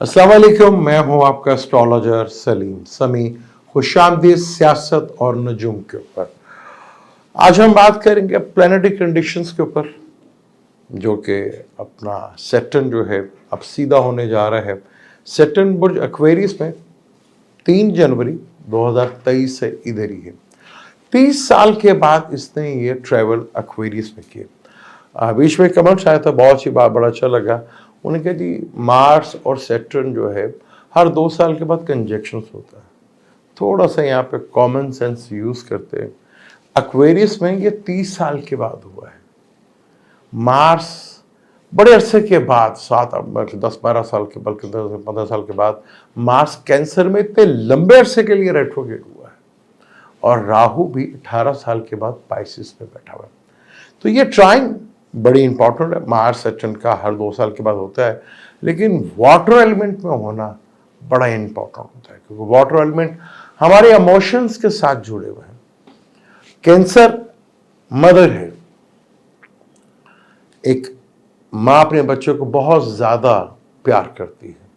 अस्सलाम वालेकुम, मैं हूं आपका एस्ट्रोलॉजर सलीम समी। खुशामदीद सियासत और नजूम के ऊपर। आज हम बात करेंगे प्लैनेटरी कंडीशंस के ऊपर, जो कि अपना सैटर्न जो है अब सीधा होने जा रहा है। सैटर्न बुर्ज एक्वेरियस में 3 जनवरी 2023 से इधर ही है। 30 साल के बाद इसने ये ट्रैवल एक्वेरियस में किया। बीच में कमेंट्स आया था, बहुत सी बात, बड़ा अच्छा लगा। उन्हें कहा जी मार्स और सैटर्न जो है हर 2 साल के बाद कंजक्शंस होता है, थोड़ा सा यहाँ पे कॉमन सेंस यूज करते हैं। एक्वेरियस में ये 30 साल के बाद हुआ है। मार्स बड़े अरसे के बाद 10-12 साल के, बल्कि 10-15 साल के बाद मार्स कैंसर में इतने लंबे अरसे के लिए रेट्रोगेट हुआ है। और राहु भी 18 साल के बाद पाइसिस में बैठा हुआ है। तो ये ट्राइन बड़ी इंपॉर्टेंट है। मार्स सैटर्न का हर 2 साल के बाद होता है, लेकिन वाटर एलिमेंट में होना बड़ा इंपॉर्टेंट होता है, क्योंकि वाटर एलिमेंट हमारे इमोशंस के साथ जुड़े हुए हैं। कैंसर मदर है। एक माँ अपने बच्चों को बहुत ज्यादा प्यार करती है,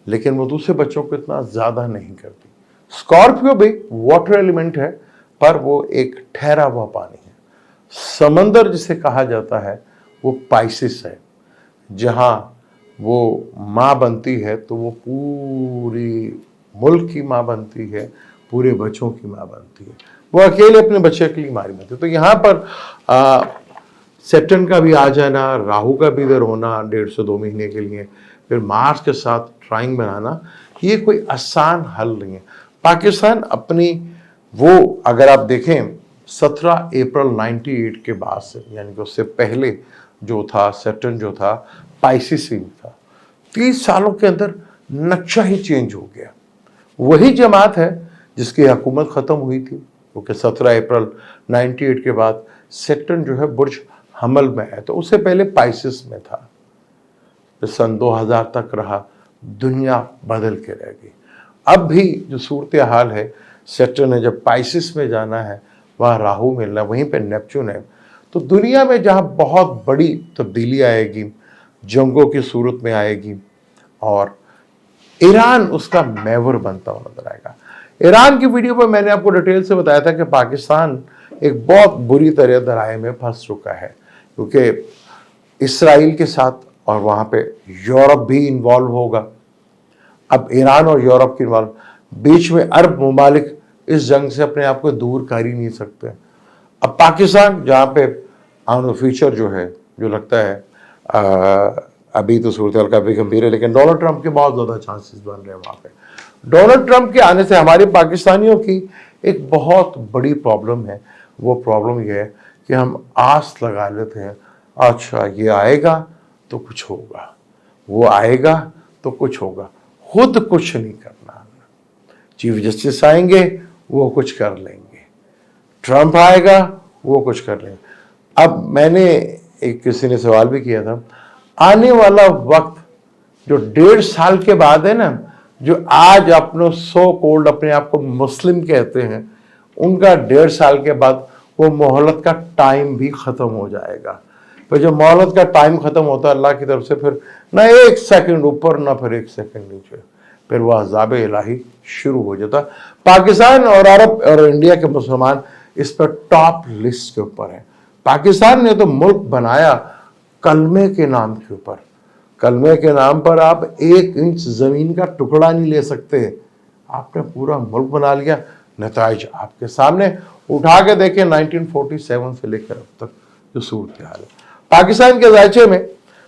लेकिन वो दूसरे बच्चों को इतना ज्यादा नहीं करती। स्कॉर्पियो भी वाटर एलिमेंट है, पर वो एक ठहरा हुआ पानी है। समंदर जिसे कहा जाता है वो पाइसिस है। जहां वो माँ बनती है तो वो पूरी मुल्क की माँ बनती है, पूरे बच्चों की माँ बनती है। वो अकेले अपने बच्चे के लिए मारी बनती है। तो यहाँ पर सैटर्न का भी आ जाना, राहु का भी इधर होना 1.5 से 2 महीने के लिए, फिर मार्स के साथ ट्राइंग बनाना, ये कोई आसान हल नहीं है। पाकिस्तान अपनी वो, अगर आप देखें 17 अप्रैल 98 के बाद से, यानी कि उससे पहले जो था सैटर्न जो था पाइसिस में था, 30 सालों के अंदर नक्शा ही चेंज हो गया। वही जमात है जिसकी हुकूमत ख़त्म हुई थी, क्योंकि 17 अप्रैल 98 के बाद सैटर्न जो है बुर्ज हमल में है, तो उससे पहले पाइसिस में था। फिर सन 2000 तक रहा, दुनिया बदल के रह गई। अब भी जो सूरत हाल है, सैटर्न ने जब पाइसिस में जाना है, वहाँ राहु मिलना, वहीं पे नेपच्यून है, तो दुनिया में जहाँ बहुत बड़ी तब्दीली आएगी, जंगों की सूरत में आएगी, और ईरान उसका महवर बनता हुआ नजर आएगा। ईरान की वीडियो पर मैंने आपको डिटेल से बताया था कि पाकिस्तान एक बहुत बुरी तरह दराए में फंस चुका है, क्योंकि इसराइल के साथ, और वहाँ पे यूरोप भी इन्वॉल्व होगा। अब ईरान और यूरोप की इन्वॉल्व, बीच में अरब ममालिक इस जंग से अपने आप को दूर कर ही नहीं सकते। अब पाकिस्तान, जहाँ पे ऑन फ्यूचर जो है, जो लगता है अभी तो सूरत काफी गंभीर है, लेकिन डोनाल्ड ट्रंप के बहुत ज़्यादा चांसेस बन रहे हैं वहाँ पे। डोनाल्ड ट्रंप के आने से हमारे पाकिस्तानियों की एक बहुत बड़ी प्रॉब्लम है। वो प्रॉब्लम ये है कि हम आस लगा लेते हैं, अच्छा ये आएगा तो कुछ होगा, वो आएगा तो कुछ होगा, खुद कुछ नहीं करना। चीफ जस्टिस आएंगे, वो कुछ कर लेंगे, ट्रंप आएगा, वो कुछ कर लेंगे। अब मैंने किसी ने सवाल भी किया था, आने वाला वक्त जो 1.5 साल के बाद है ना, जो आज अपने सो कोल्ड अपने आप को मुस्लिम कहते हैं, उनका 1.5 साल के बाद वो मोहलत का टाइम भी खत्म हो जाएगा। फिर जब मोहलत का टाइम खत्म होता है अल्लाह की तरफ से, फिर ना 1 सेकंड ऊपर ना फिर 1 सेकंड नीचे, फिर वह अज़ाब इलाही शुरू हो जाता। पाकिस्तान और अरब और इंडिया के मुसलमान इस पर टॉप लिस्ट के ऊपर है। पाकिस्तान ने तो मुल्क बनाया कलमे के नाम के ऊपर। कलमे के नाम पर आप 1 इंच जमीन का टुकड़ा नहीं ले सकते, आपने पूरा मुल्क बना लिया। नताइज आपके सामने, उठा के देखें 1947 से लेकर अब तक जो सूरत हाल है। पाकिस्तान के जायचे में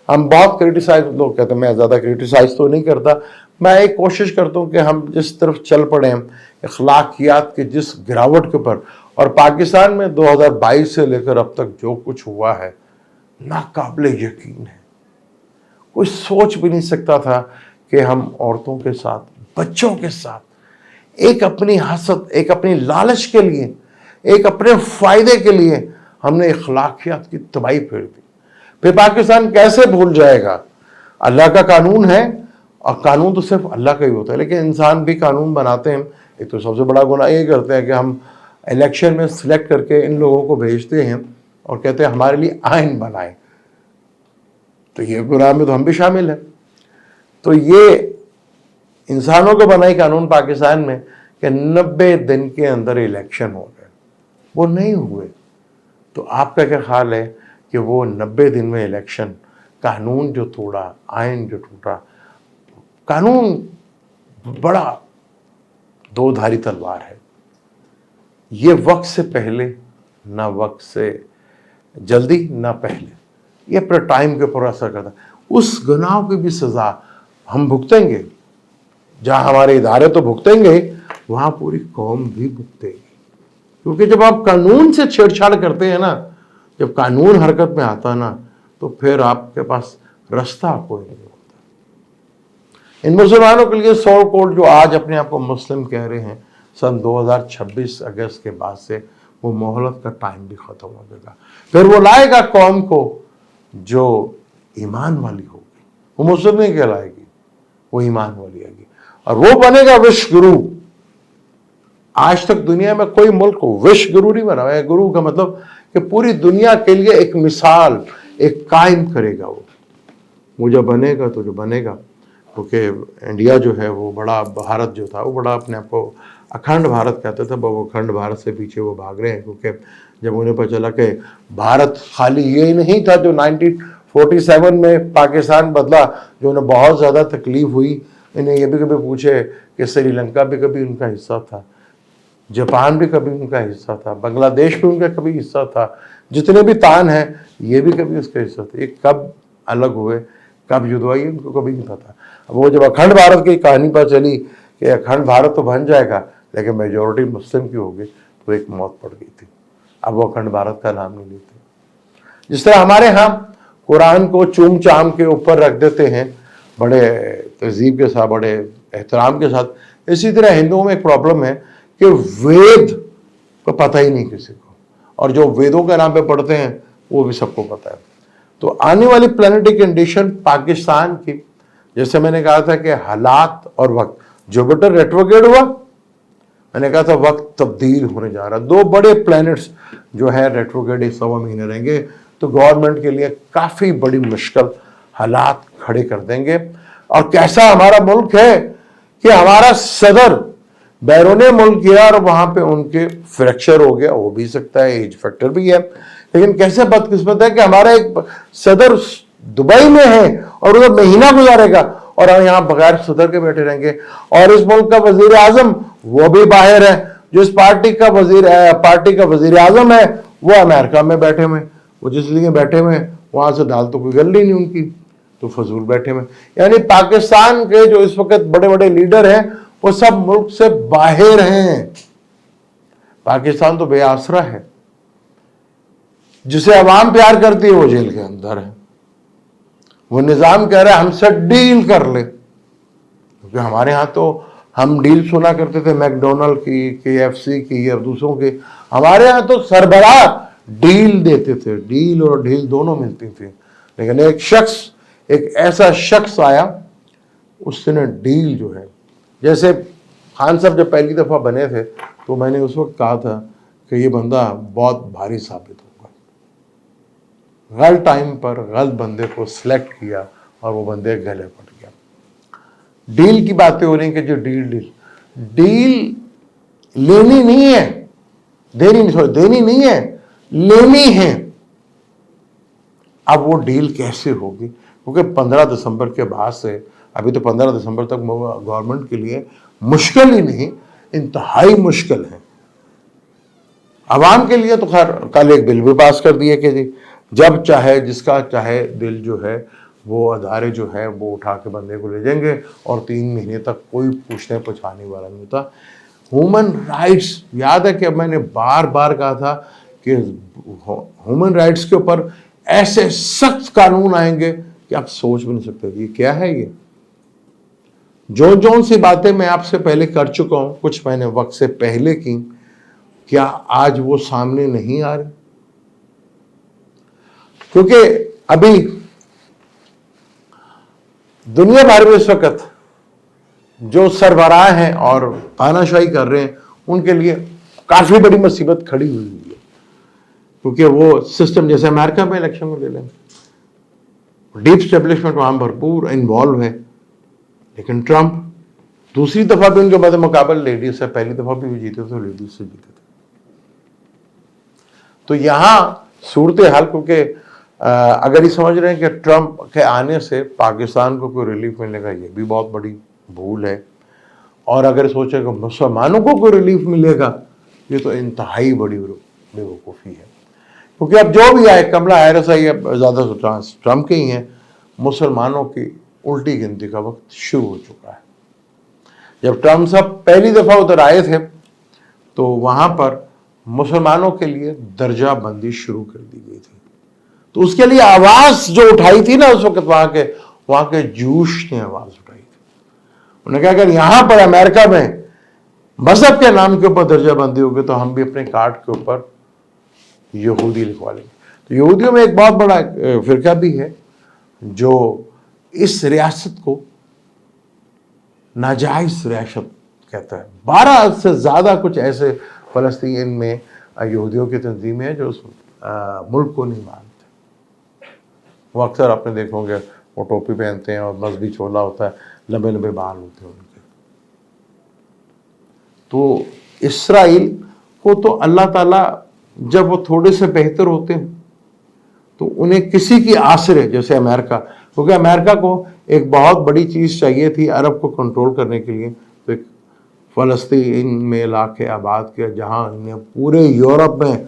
हम बहुत क्रिटिसाइज, लोग कहते हैं, मैं ज़्यादा क्रिटिसाइज तो नहीं करता, मैं एक कोशिश करता हूँ कि हम जिस तरफ चल पड़े हैं अखलाकियात के जिस गिरावट के ऊपर, और पाकिस्तान में 2022 से लेकर अब तक जो कुछ हुआ है नाकाबिले यकीन है। कोई सोच भी नहीं सकता था कि हम औरतों के साथ, बच्चों के साथ, एक अपनी हसद, एक अपनी लालच के लिए, एक अपने फायदे के लिए हमने अखलाकियात की तबाही फेर दी। फिर पाकिस्तान कैसे भूल जाएगा? अल्लाह का कानून है, और कानून तो सिर्फ अल्लाह का ही होता है, लेकिन इंसान भी कानून बनाते हैं। एक तो सबसे बड़ा गुनाह ये करते हैं कि हम इलेक्शन में सिलेक्ट करके इन लोगों को भेजते हैं और कहते हैं हमारे लिए आइन बनाएं, तो ये गुनाह में तो हम भी शामिल हैं। तो ये इंसानों को बनाई कानून पाकिस्तान में कि 90 दिन के अंदर इलेक्शन हो गए, वो नहीं हुए। तो आपका क्या ख्याल है कि वो 90 दिन में इलेक्शन, कानून जो तोड़ा, आइन जो टूटा, कानून बड़ा दो-धारी तलवार है, ये वक्त से पहले ना वक्त से जल्दी ना पहले, ये अपने टाइम के ऊपर असर करता है। उस गुनाह की भी सज़ा हम भुगतेंगे, जहाँ हमारे इदारे तो भुगतेंगे, वहाँ पूरी कौम भी भुगतेगी। क्योंकि जब आप कानून से छेड़छाड़ करते हैं ना, जब कानून हरकत में आता ना, तो फिर आपके पास रास्ता कोई नहीं होता। इन मुसलमानों के लिए सो कॉल्ड जो आज अपने आप को मुस्लिम कह रहे हैं, सन 2026 अगस्त के बाद से वो मोहलत का टाइम भी ख़त्म हो जाएगा। फिर वो लाएगा कौम को जो ईमान वाली होगी, वो मुस्लिम नहीं कहलाएगी, वो ईमान वाली आएगी, और वो बनेगा विश्व गुरु। आज तक दुनिया में कोई मुल्क विश्व गुरु नहीं बना है। गुरु का मतलब कि पूरी दुनिया के लिए एक मिसाल, एक कायम करेगा वो जब बनेगा, तो जो बनेगा, क्योंकि इंडिया जो है वो बड़ा, भारत जो था वो बड़ा अपने आप को अखंड भारत कहते थे, वो अखंड भारत से पीछे वो भाग रहे हैं। क्योंकि जब उन्हें पता चला कि भारत खाली ये नहीं था जो 1947 में पाकिस्तान बदला, जो उन्हें बहुत ज़्यादा तकलीफ हुई, इन्हें ये भी कभी पूछे कि श्रीलंका भी कभी उनका हिस्सा था, जापान भी कभी उनका हिस्सा था, बांग्लादेश भी उनका कभी हिस्सा था, जितने भी तान हैं ये भी कभी उसका हिस्सा थे। ये कब अलग हुए, कब युद्ध हुआ, ये उनको कभी नहीं पता। अब वो जब अखंड भारत की कहानी पर चली कि अखंड भारत तो बन जाएगा लेकिन मेजॉरिटी मुस्लिम की होगी, तो एक मौत पड़ गई थी। अब वो अखंड भारत का नाम नहीं लेते। जिस तरह हमारे यहाँ कुरान को चूम चाम के ऊपर रख देते हैं बड़े तहजीब के साथ, बड़े एहतराम के साथ, इसी तरह हिंदुओं में एक प्रॉब्लम है कि वेद को पता ही नहीं किसी को, और जो वेदों के नाम पे पढ़ते हैं वो भी सबको पता है। तो आने वाली प्लानिटरी कंडीशन पाकिस्तान की, जैसे मैंने कहा था कि हालात और वक्त, जुपिटर रेट्रोग्रेड हुआ, मैंने कहा था वक्त तब्दील होने जा रहा है। दो बड़े प्लैनेट्स जो है रेट्रोग्रेड 1.25 महीने रहेंगे, तो गवर्नमेंट के लिए काफ़ी बड़ी मुश्किल हालात खड़े कर देंगे। और कैसा हमारा मुल्क है कि हमारा सदर बैरून मुल्क गया और वहाँ पे उनके फ्रैक्चर हो गया, हो भी सकता है, एज फैक्टर भी है, लेकिन कैसे बदकिस्मत है कि हमारा एक सदर दुबई में है और उधर महीना गुजारेगा और हम यहाँ बगैर सदर के बैठे रहेंगे। और इस मुल्क का वजीर आजम वो भी बाहर है, जिस पार्टी का वजीर आजम है वो अमेरिका में बैठे हुए, वो जिस लिए बैठे हुए वहां से दाल तो कोई गल नहीं उनकी, तो फजूल बैठे हुए। यानी पाकिस्तान के जो इस वक्त बड़े बड़े लीडर हैं वो सब मुल्क से बाहर हैं। पाकिस्तान तो बेआसरा है, जिसे अवाम प्यार करती है वो जेल के अंदर है। वो निजाम कह रहा है हमसे डील कर ले, क्योंकि हमारे यहाँ तो हम डील सुना करते थे मैकडोनल्ड की, KFC की और दूसरों की। हमारे यहाँ तो सरबराह डील देते थे, डील और ढील दोनों मिलती थी। लेकिन एक ऐसा शख्स आया, उसने डील जो है, जैसे खान साहब जब पहली दफ़ा बने थे तो मैंने उस वक्त कहा था कि ये बंदा बहुत भारी साबित होगा। गलत टाइम पर गलत बंदे को सिलेक्ट किया और वो बंदे गले पड़ गया। डील की बातें हो रही कि जो डील लेनी नहीं है, देनी नहीं है, लेनी है। अब वो डील कैसे होगी, क्योंकि 15 दिसंबर के बाद से, अभी तो 15 दिसंबर तक गवर्नमेंट के लिए मुश्किल ही नहीं, इंतहाई मुश्किल है। आवाम के लिए तो खैर कल एक बिल भी पास कर दिया कि जी जब चाहे जिसका चाहे दिल जो है वो अदारे जो है वो उठा के बंदे को ले जाएंगे और 3 महीने तक कोई पूछने पूछाने वाला नहीं होता। ह्यूमन राइट्स, याद है कि मैंने बार बार कहा था कि ह्यूमन राइट्स के ऊपर ऐसे सख्त कानून आएंगे कि आप सोच भी नहीं सकते ये क्या है। ये जो सी बातें मैं आपसे पहले कर चुका हूं, कुछ मैंने वक्त से पहले की, क्या आज वो सामने नहीं आ रही? क्योंकि अभी दुनिया भर में इस वक्त जो सरबराह हैं और तानाशाही कर रहे हैं उनके लिए काफी बड़ी मुसीबत खड़ी हुई है। क्योंकि वो सिस्टम, जैसे अमेरिका में इलेक्शन को ले लें, डीप स्टेब्लिशमेंट वहां भरपूर इन्वॉल्व है, लेकिन ट्रंप दूसरी दफा भी उनके बाद मुकाबले लेडीज से, पहली दफा भी जीते तो लेडीज से जीते थे। तो यहां सूरत हाल, क्योंकि अगर ये समझ रहे हैं कि ट्रंप के आने से पाकिस्तान को कोई रिलीफ मिलेगा, ये भी बहुत बड़ी भूल है। और अगर सोचे कि मुसलमानों को कोई रिलीफ मिलेगा, ये तो इंतहाई बड़ी बेवकूफ़ी है। क्योंकि अब जो भी आए, कमला हैरिस आई, अब ज़्यादा तो चांस ट्रंप के ही हैं। मुसलमानों की उल्टी गिनती का वक्त शुरू हो चुका है। जब ट्रंप साहब पहली दफ़ा उधर आए थे तो वहाँ पर मुसलमानों के लिए दर्जा बंदी शुरू कर दी गई थी। तो उसके लिए आवाज़ जो उठाई थी ना उस वक्त वहाँ के जूश ने आवाज़ उठाई थी। उन्होंने कहा अगर यहाँ पर अमेरिका में मजहब के नाम के ऊपर दर्जा बंदी होगी तो हम भी अपने कार्ड के ऊपर यहूदी लिखवा लेंगे। तो यहूदियों में एक बहुत बड़ा फिरका भी है जो इस रियासत को नाजायज रियासत कहता है। 12 से ज़्यादा कुछ ऐसे फ़लस्तीन में यहूदियों की तंजीमें हैं जो उस मुल्क को नहीं मानते। वो अक्सर आपने देखोगे वो टोपी पहनते हैं और मजहबी चोला होता है, लंबे लंबे बाल होते हैं उनके। तो इसराइल को तो अल्लाह ताला जब वो थोड़े से बेहतर होते हैं तो उन्हें किसी की आसरे, जैसे अमेरिका, क्योंकि अमेरिका को एक बहुत बड़ी चीज़ चाहिए थी अरब को कंट्रोल करने के लिए, तो एक फ़लस्तीन में इलाके आबाद किया जहाँ इन्हें पूरे यूरोप में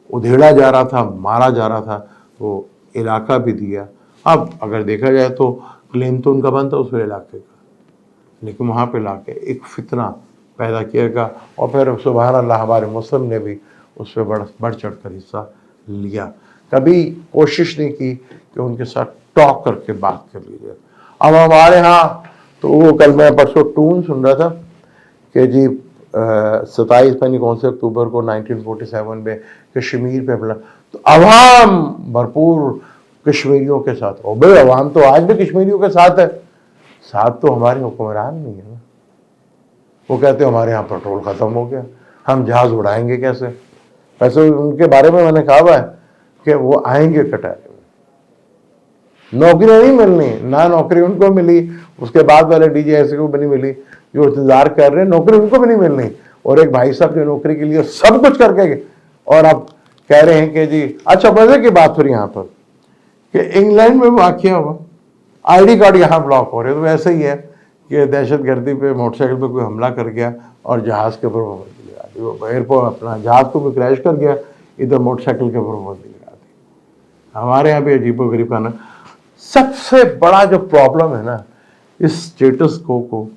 उधेड़ा जा रहा था, मारा जा रहा था, वो इलाका भी दिया। अब अगर देखा जाए तो क्लेम तो उनका बनता उस इलाके का, लेकिन वहाँ पे लाके एक फितना पैदा किया गया और फिर सुभान अल्लाह हमारे मुस्लिम ने भी उस पर बढ़ चढ़ कर हिस्सा लिया। कभी कोशिश नहीं की कि उनके साथ टॉक करके बात कर ली जाए। अब हमारे यहाँ तो वो कल मैं परसों टून सुन रहा था कि जी 27 पता नहीं कौन से अक्टूबर को 1947 में कश्मीर पे हमला, तो अवाम भरपूर कश्मीरियों के साथ। और भाई अवाम तो आज भी कश्मीरियों के साथ है, साथ तो हमारे हुक्मरान नहीं है ना। वो कहते हैं हमारे यहाँ पेट्रोल ख़त्म हो गया, हम जहाज़ उड़ाएंगे कैसे। वैसे उनके बारे में मैंने कहा हुआ है कि वो आएंगे कटारे में, नौकरी नहीं मिलनी ना, नौकरी उनको मिली, उसके बाद वाले डीजे ऐसे को भी नहीं मिली जो इंतजार कर रहे हैं, नौकरी उनको भी नहीं मिलनी। और एक भाई साहब जो नौकरी के लिए सब कुछ करके गए और अब कह रहे हैं कि जी। अच्छा मजे की बात फिर यहाँ पर कि इंग्लैंड में वाकया हुआ, आईडी कार्ड यहाँ ब्लॉक हो रहे, तो वैसे ही है कि दहशतगर्दी पे मोटरसाइकिल पे कोई हमला कर गया और जहाज़ के ऊपर पाबंदी लगा दी। वो एयरपोर्ट अपना जहाज़ को भी क्रैश कर गया, इधर मोटरसाइकिल के ऊपर पाबंदी लगा दी। हमारे यहाँ भी अजीबोगरीब खाना। सबसे बड़ा जो प्रॉब्लम है ना इस स्टेटस को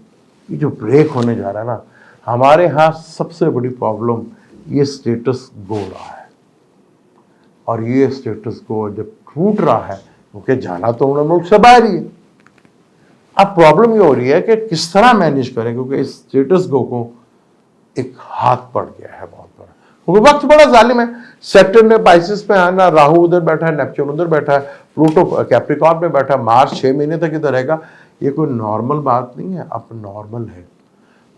ये जो ब्रेक होने जा रहा है ना, हमारे यहाँ सबसे बड़ी प्रॉब्लम ये स्टेटस गो रहा है। और ये स्टेटस को जब टूट रहा है, क्योंकि जाना तो उन्हें मुल्क से बाहर ही है। अब प्रॉब्लम ये हो रही है कि किस तरह मैनेज करें, क्योंकि इस स्टेटस को एक हाथ पड़ गया है बहुत बड़ा, क्योंकि वक्त बड़ा जालिम है। सैटर्न ने पाइसिस पे आना, राहु उधर बैठा है, नेपच्यून उधर बैठा है, प्लूटो कैप्रिकॉर्न में बैठा है, मार्च 6 महीने तक इधर रहेगा। ये कोई नॉर्मल बात नहीं है, अब नॉर्मल है।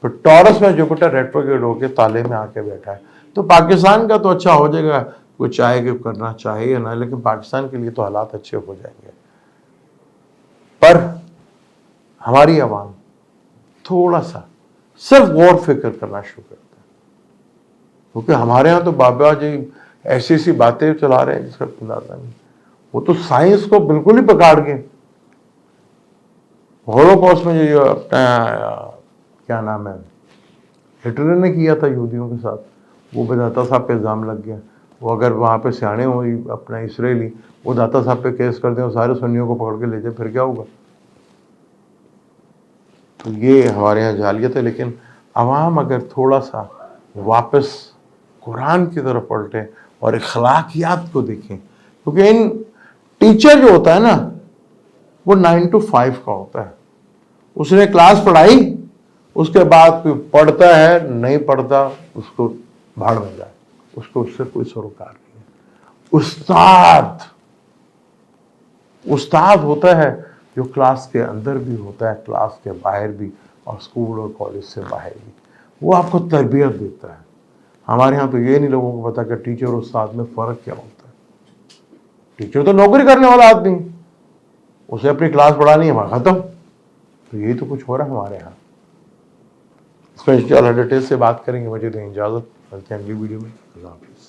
फिर टॉरस में जुपिटर रेट्रोग्रेड होकर ताले में आके बैठा है। तो पाकिस्तान का तो अच्छा हो जाएगा, कोई चाहे कि करना चाहे या ना, लेकिन पाकिस्तान के लिए तो हालात अच्छे हो जाएंगे। पर हमारी आवाम थोड़ा सा सिर्फ गौर फिक्र करना शुरू करता है, क्योंकि हमारे यहाँ तो बाबा जी ऐसी ऐसी बातें चला रहे हैं जिसका अंदाजा नहीं। वो तो साइंस को बिल्कुल ही पकड़ गए। होलोकॉस्ट में जो अपना क्या नाम है हिटलर ने किया था यहूदियों के साथ, वो भी दाता साहब पे इल्ज़ाम लग गया। वो अगर वहाँ पे सियाने हो अपना इसराइली, वो दाता साहब पे केस कर दें और सारे सुन्नियों को पकड़ के ले जाए, फिर क्या होगा। तो ये हमारे यहाँ जालियत है। लेकिन अवाम अगर थोड़ा सा वापस कुरान की तरफ पलटे और अखलाकियात को देखें, क्योंकि इन टीचर जो होता है ना वो 9 to 5 का होता है। उसने क्लास पढ़ाई, उसके बाद कोई पढ़ता है नहीं पढ़ता उसको भाड़ में जाए, उसको उससे कोई सरोकार नहीं है। उस्ताद होता है जो क्लास के अंदर भी होता है, क्लास के बाहर भी, और स्कूल और कॉलेज से बाहर भी। वो आपको तरबियत देता है। हमारे यहाँ तो ये नहीं लोगों को पता कि टीचर और उस्ताद में फ़र्क क्या होता है। टीचर तो नौकरी करने वाला आदमी, उसे अपनी क्लास पढ़ानी है, वहाँ ख़त्म। तो यही तो कुछ हो रहा है हमारे यहाँ। اس میں انشاءاللہ ڈیٹیل سے بات کریں گے. مجھے دیں اجازت, ملتے ہیں اگلی ویڈیو میں. اللہ حافظ.